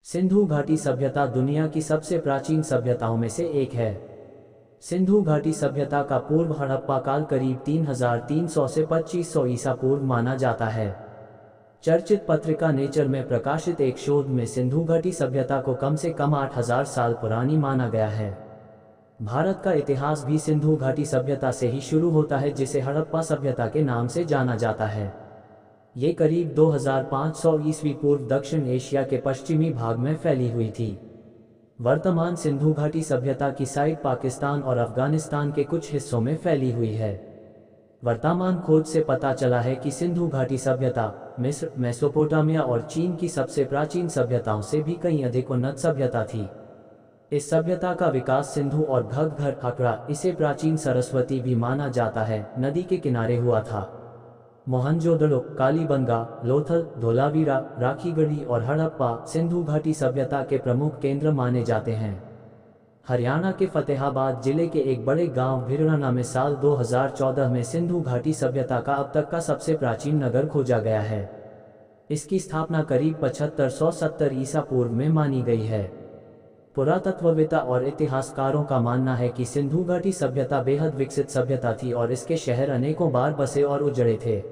सिंधु घाटी सभ्यता दुनिया की सबसे प्राचीन सभ्यताओं में से एक है। सिंधु घाटी सभ्यता का पूर्व हड़प्पा काल करीब 3300 से 2500 ईसा पूर्व माना जाता है। चर्चित पत्रिका नेचर में प्रकाशित एक शोध में सिंधु घाटी सभ्यता को कम से कम 8000 साल पुरानी माना गया है। भारत का इतिहास भी सिंधु घाटी सभ्यता से ही शुरू होता है, जिसे हड़प्पा सभ्यता के नाम से जाना जाता है। ये करीब 2500 ईस्वी पूर्व दक्षिण एशिया के पश्चिमी भाग में फैली हुई थी। वर्तमान सिंधु घाटी सभ्यता की साइट पाकिस्तान और अफगानिस्तान के कुछ हिस्सों में फैली हुई है। वर्तमान खोज से पता चला है कि सिंधु घाटी सभ्यता मिस्र, मेसोपोटामिया और चीन की सबसे प्राचीन सभ्यताओं से भी कहीं अधिक उन्नत सभ्यता थी। इस सभ्यता का विकास सिंधु और घग्गर हकरा, इसे प्राचीन सरस्वती भी माना जाता है, नदी के किनारे हुआ था। मोहनजोदड़ो, कालीबंगा, लोथल, धोलावीरा, राखीगढ़ी और हड़प्पा सिंधु घाटी सभ्यता के प्रमुख केंद्र माने जाते हैं। हरियाणा के फतेहाबाद जिले के एक बड़े गांव भिरणाना में साल 2014 में सिंधु घाटी सभ्यता का अब तक का सबसे प्राचीन नगर खोजा गया है। इसकी स्थापना करीब 7570 ईसा पूर्व में मानी गई है। पुरातत्वविदा और इतिहासकारों का मानना है कि सिंधु घाटी सभ्यता बेहद विकसित सभ्यता थी और इसके शहर अनेकों बार बसे और उजड़े थे।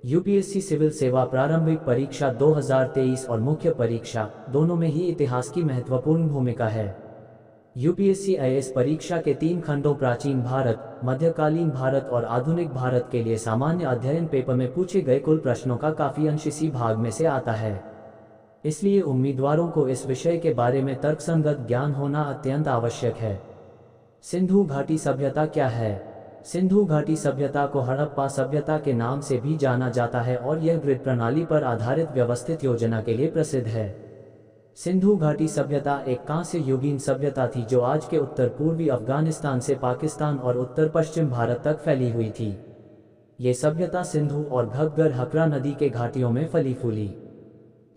यूपीएससी सिविल सेवा प्रारंभिक परीक्षा 2023 और मुख्य परीक्षा दोनों में ही इतिहास की महत्वपूर्ण भूमिका है। यूपीएससी आईएएस परीक्षा के 3 खंडों प्राचीन भारत, मध्यकालीन भारत और आधुनिक भारत के लिए सामान्य अध्ययन पेपर में पूछे गए कुल प्रश्नों का काफी अंश इसी भाग में से आता है। इसलिए उम्मीदवारों को इस विषय के बारे में तर्कसंगत ज्ञान होना अत्यंत आवश्यक है। सिंधु घाटी सभ्यता क्या है? सिंधु घाटी सभ्यता को हड़प्पा सभ्यता के नाम से भी जाना जाता है और यह ग्रिड प्रणाली पर आधारित व्यवस्थित योजना के लिए प्रसिद्ध है। सिंधु घाटी सभ्यता एक कांस्य युगीन सभ्यता थी जो आज के उत्तर पूर्वी अफगानिस्तान से पाकिस्तान और उत्तर पश्चिम भारत तक फैली हुई थी। ये सभ्यता सिंधु और घग्गर हकरा नदी के घाटियों में फली फूली।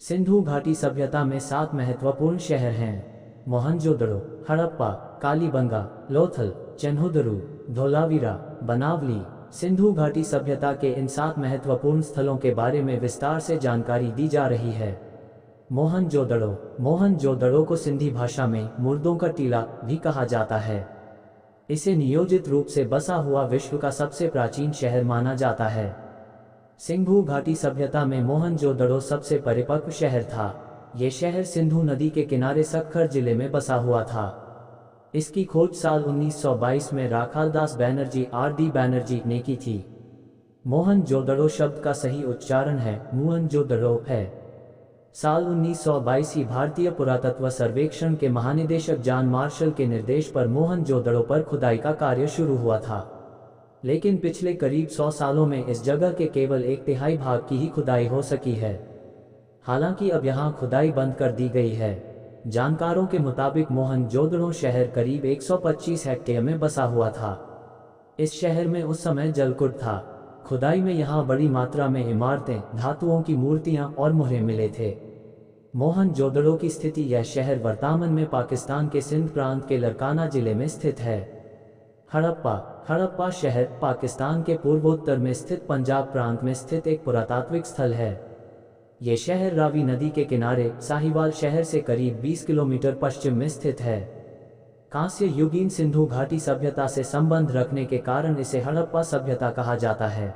सिंधु घाटी सभ्यता में 7 महत्वपूर्ण शहर हैं: मोहनजोदड़ो, हड़प्पा, कालीबंगा, लोथल, चेन्हुदरू, धोलावीरा, बनावली। सिंधु घाटी सभ्यता के इन 7 महत्वपूर्ण स्थलों के बारे में विस्तार से जानकारी दी जा रही है। मोहनजोदड़ो। मोहनजोदड़ो को सिंधी भाषा में मुर्दों का टीला भी कहा जाता है। इसे नियोजित रूप से बसा हुआ विश्व का सबसे प्राचीन शहर माना जाता है। सिंधु घाटी सभ्यता में मोहनजोदड़ो सबसे परिपक्व शहर था। ये शहर सिंधु नदी के किनारे सक्खर जिले में बसा हुआ था। इसकी खोज साल 1922 में राखालदास बैनर्जी आर.डी. बैनर्जी ने की थी। मोहनजोदड़ो शब्द का सही उच्चारण है मुअनजोदड़ो है। साल 1922 ही भारतीय पुरातत्व सर्वेक्षण के महानिदेशक जॉन मार्शल के निर्देश पर मोहनजोदड़ो पर खुदाई का कार्य शुरू हुआ था, लेकिन पिछले करीब 100 सालों में इस जगह के केवल 1/3 भाग की ही खुदाई हो सकी है। हालांकि अब यहाँ खुदाई बंद कर दी गई है। जानकारों के मुताबिक मोहनजोदड़ो शहर करीब 125 हेक्टेयर में बसा हुआ था। इस शहर में उस समय जलकुंड था। खुदाई में यहाँ बड़ी मात्रा में इमारतें, धातुओं की मूर्तियाँ और मुहरे मिले थे। मोहनजोदड़ो की स्थिति यह शहर वर्तमान में पाकिस्तान के सिंध प्रांत के लरकाना जिले में स्थित है। हड़प्पा। हड़प्पा शहर पाकिस्तान के पूर्वोत्तर में स्थित पंजाब प्रांत में स्थित एक पुरातात्विक स्थल है। ये शहर रावी नदी के किनारे साहिवाल शहर से करीब 20 किलोमीटर पश्चिम में स्थित है। कांस्य युगीन सिंधु घाटी सभ्यता से संबंध रखने के कारण इसे हड़प्पा सभ्यता कहा जाता है।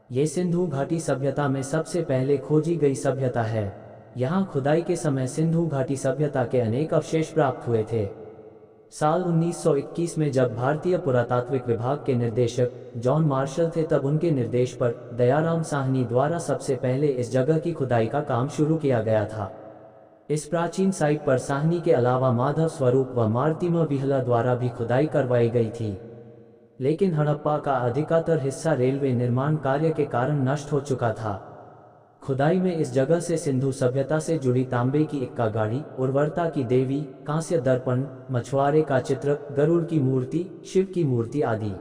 ये सिंधु घाटी सभ्यता में सबसे पहले खोजी गई सभ्यता है। यहाँ खुदाई के समय सिंधु घाटी सभ्यता के अनेक अवशेष प्राप्त हुए थे। साल 1921 में जब भारतीय पुरातात्विक विभाग के निदेशक जॉन मार्शल थे, तब उनके निर्देश पर दयाराम साहनी द्वारा सबसे पहले इस जगह की खुदाई का काम शुरू किया गया था। इस प्राचीन साइट पर साहनी के अलावा माधव स्वरूप व मार्तिम विहला द्वारा भी खुदाई करवाई गई थी, लेकिन हड़प्पा का अधिकतर हिस्सा रेलवे निर्माण कार्य के कारण नष्ट हो चुका था। खुदाई में इस जगह से सिंधु सभ्यता से जुड़ी तांबे की इक्का गाड़ी, उर्वरता की देवी, कांस्य दर्पण, मछुआरे का चित्र, गरुड़ की मूर्ति, शिव की मूर्ति आदि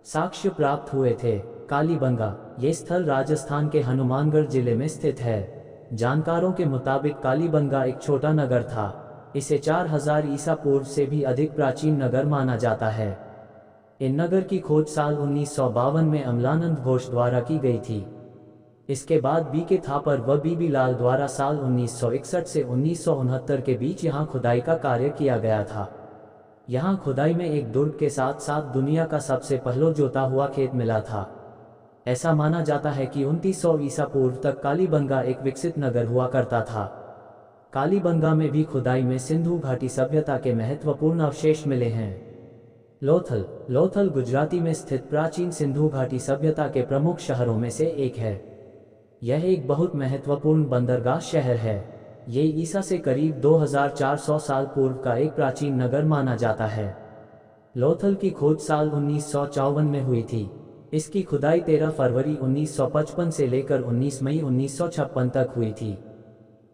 साक्ष्य प्राप्त हुए थे। कालीबंगा। ये स्थल राजस्थान के हनुमानगढ़ जिले में स्थित है। जानकारों के मुताबिक कालीबंगा एक छोटा नगर था। इसे 4000 ईसा पूर्व से भी अधिक प्राचीन नगर माना जाता है। इन नगर की खोज साल 1952 में अमलानंद घोष द्वारा की गई थी। इसके बाद बी के थापर व बीबी लाल द्वारा साल 1961 से 1969 के बीच यहाँ खुदाई का कार्य किया गया था। यहाँ खुदाई में एक दुर्ग के साथ साथ दुनिया का सबसे पहला जोता हुआ खेत मिला था। ऐसा माना जाता है कि 2900 ईसा पूर्व तक कालीबंगा एक विकसित नगर हुआ करता था। कालीबंगा में भी खुदाई में सिंधु घाटी सभ्यता के महत्वपूर्ण अवशेष मिले हैं। लोथल गुजराती में स्थित प्राचीन सिंधु घाटी सभ्यता के प्रमुख शहरों में से एक है। यह एक बहुत महत्वपूर्ण बंदरगाह शहर है। ये ईसा से करीब 2400 साल पूर्व का एक प्राचीन नगर माना जाता है। लोथल की खोज साल 1954 में हुई थी। इसकी खुदाई 13 फरवरी 1955 से लेकर 19 मई 1956 तक हुई थी।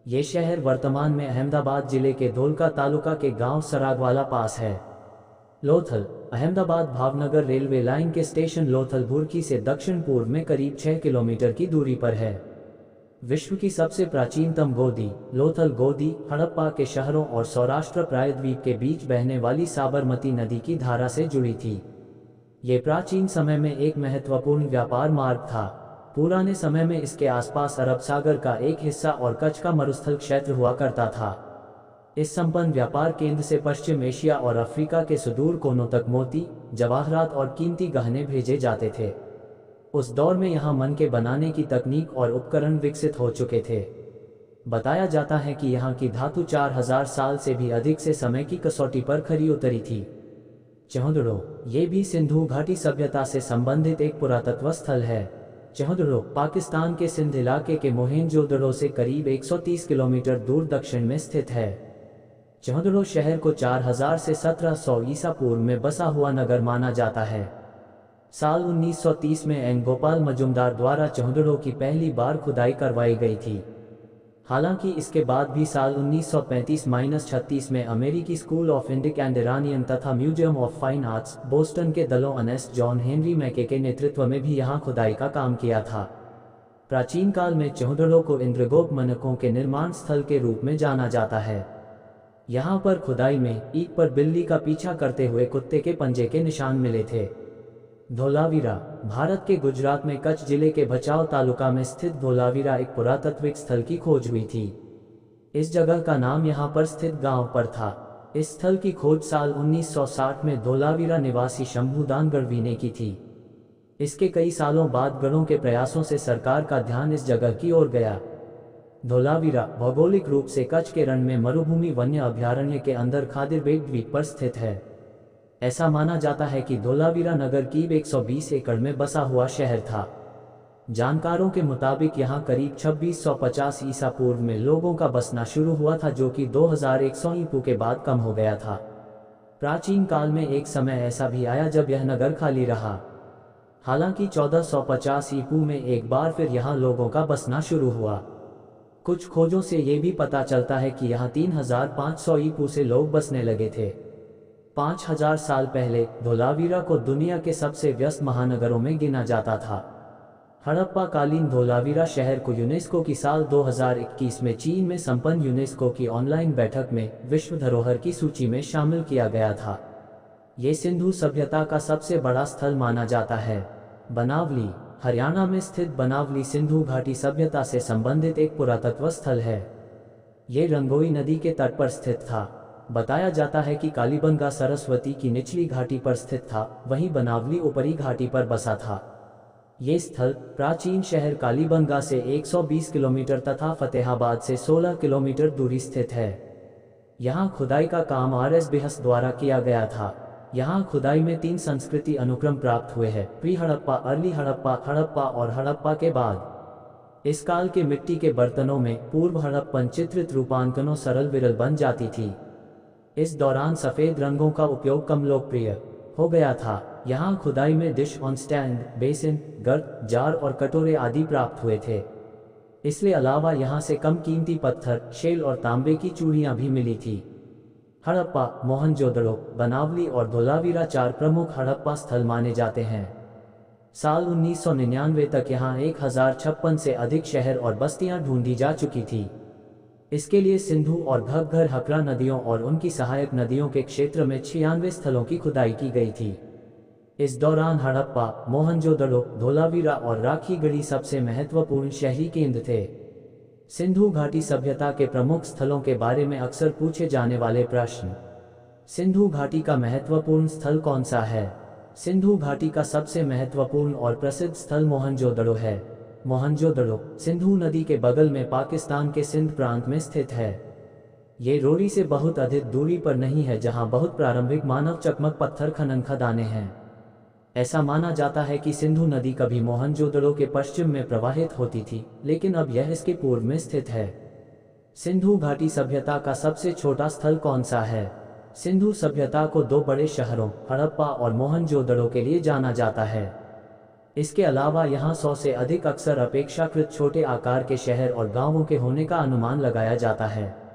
ये शहर वर्तमान में अहमदाबाद जिले के धोलका तालुका के गांव सरागवाला पास है। लोथल अहमदाबाद भावनगर रेलवे लाइन के स्टेशन लोथल भुरकी से दक्षिण पूर्व में करीब 6 किलोमीटर की दूरी पर है। विश्व की सबसे प्राचीनतम गोदी लोथल गोदी हड़प्पा के शहरों और सौराष्ट्र प्रायद्वीप के बीच बहने वाली साबरमती नदी की धारा से जुड़ी थी। ये प्राचीन समय में एक महत्वपूर्ण व्यापार मार्ग था। पुराने समय में इसके आसपास अरब सागर का एक हिस्सा और कच्छ का मरुस्थल क्षेत्र हुआ करता था। इस संपन्न व्यापार केंद्र से पश्चिम एशिया और अफ्रीका के सुदूर कोनों तक मोती, जवाहरात और कीमती गहने भेजे जाते थे। उस दौर में यहाँ मन के बनाने की तकनीक और उपकरण विकसित हो चुके थे। बताया जाता है कि यहाँ की धातु 4000 साल से भी अधिक से समय की कसौटी पर खरी उतरी थी। चौहदड़ो ये भी सिंधु घाटी सभ्यता से संबंधित एक पुरातत्व स्थल है। चौहदड़ो पाकिस्तान के सिंध इलाके के मोहेंजोदड़ो से करीब 130 किलोमीटर दूर दक्षिण में स्थित है। चौहदड़ो शहर को 4000 से 1700 ईसा पूर्व में बसा हुआ नगर माना जाता है। साल 1930 में एन गोपाल मजुमदार द्वारा चौहदड़ो की पहली बार खुदाई करवाई गई थी। हालांकि इसके बाद भी साल 1935-36 में अमेरिकी school of Indic and Iranian तथा museum of fine arts Boston के दलों अनेस्ट जॉन हेनरी मैके के नेतृत्व में भी यहाँ खुदाई का काम किया था। प्राचीन काल में चौहदड़ो को इंद्रगोप मनकों के निर्माण स्थल के रूप में जाना जाता है। यहाँ पर खुदाई में ईंट पर बिल्ली का पीछा करते हुए कुत्ते के पंजे के निशान मिले थे। धोलावीरा भारत के गुजरात में कच्छ जिले के भचाऊ तालुका में स्थित धोलावीरा एक पुरातात्विक स्थल की खोज हुई थी। इस जगह का नाम यहाँ पर स्थित गांव पर था। इस स्थल की खोज साल 1960 में धोलावीरा निवासी शंभुदान गढ़वी ने की थी। इसके कई सालों बाद गढ़ों के प्रयासों से सरकार का ध्यान इस जगह की ओर गया। धोलावीरा भौगोलिक रूप से कच्छ के रण में मरुभूमि वन्य अभयारण्य के अंदर खादिरबेग द्वीप पर स्थित है। ऐसा माना जाता है कि धोलावीरा नगर करीब 120 एकड़ में बसा हुआ शहर था। जानकारों के मुताबिक यहाँ करीब 2650 ईसा पूर्व में लोगों का बसना शुरू हुआ था, जो कि 2100 ईपू के बाद कम हो गया था। प्राचीन काल में एक समय ऐसा भी आया जब यह नगर खाली रहा। हालांकि 1450 ईपू में एक बार फिर यहाँ लोगों का बसना शुरू हुआ। कुछ खोजों से ये भी पता चलता है कि यहाँ 3500 ईपू से लोग बसने लगे थे। 5000 साल पहले धोलावीरा को दुनिया के सबसे व्यस्त महानगरों में गिना जाता था। हड़प्पा कालीन धोलावीरा शहर को यूनेस्को की साल 2021 में चीन में संपन्न यूनेस्को की ऑनलाइन बैठक में विश्व धरोहर की सूची में शामिल किया गया था। ये सिंधु सभ्यता का सबसे बड़ा स्थल माना जाता है। बनावली हरियाणा में स्थित बनावली सिंधु घाटी सभ्यता से संबंधित एक पुरातत्व स्थल है। ये रंगोई नदी के तट पर स्थित था। बताया जाता है कि कालीबंगा सरस्वती की निचली घाटी पर स्थित था, वहीं बनावली ऊपरी घाटी पर बसा था। ये स्थल प्राचीन शहर कालीबंगा से 120 किलोमीटर तथा फतेहाबाद से 16 किलोमीटर दूरी स्थित है। यहाँ खुदाई का काम RS बिहस द्वारा किया गया था। यहाँ खुदाई में 3 संस्कृति अनुक्रम प्राप्त हुए हैं: प्री हड़प्पा, अर्ली हड़प्पा, हड़प्पा और हड़प्पा के बाद। इस काल के मिट्टी के बर्तनों में पूर्व हड़प्पन चित्रित रूपांकनों सरल विरल बन जाती थी। इस दौरान सफ़ेद रंगों का उपयोग कम लोकप्रिय हो गया था। यहाँ खुदाई में डिश ऑन स्टैंड, बेसिन, गर्त, जार और कटोरे आदि प्राप्त हुए थे। इसके अलावा यहाँ से कम कीमती पत्थर, शेल और तांबे की चूड़ियाँ भी मिली थी। हड़प्पा, मोहनजोदड़ो, बनावली और धोलावीरा 4 प्रमुख हड़प्पा स्थल माने जाते हैं। साल 1999 तक यहाँ 1056 से अधिक शहर और बस्तियाँ ढूंढी जा चुकी थी। इसके लिए सिंधु और घग्घर हकरा नदियों और उनकी सहायक नदियों के क्षेत्र में 96 स्थलों की खुदाई की गई थी। इस दौरान हड़प्पा, मोहनजोदड़ो, धोलावीरा और राखीगढ़ी सबसे महत्वपूर्ण शहरी केंद्र थे। सिंधु घाटी सभ्यता के प्रमुख स्थलों के बारे में अक्सर पूछे जाने वाले प्रश्न। सिंधु घाटी का महत्वपूर्ण स्थल कौन सा है? सिंधु घाटी का सबसे महत्वपूर्ण और प्रसिद्ध स्थल मोहनजोदड़ो है। मोहनजोदड़ो सिंधु नदी के बगल में पाकिस्तान के सिंध प्रांत में स्थित है। ये रोरी से बहुत अधिक दूरी पर नहीं है, जहां बहुत प्रारंभिक मानव चकमक पत्थर खनन खदानें हैं। ऐसा माना जाता है कि सिंधु नदी कभी मोहनजोदड़ो के पश्चिम में प्रवाहित होती थी, लेकिन अब यह इसके पूर्व में स्थित है। सिंधु घाटी सभ्यता का सबसे छोटा स्थल कौन सा है? सिंधु सभ्यता को दो बड़े शहरों हड़प्पा और मोहनजोदड़ो के लिए जाना जाता है। इसके अलावा यहाँ 100 से अधिक अक्सर अपेक्षाकृत छोटे आकार के शहर और गांवों के होने का अनुमान लगाया जाता है।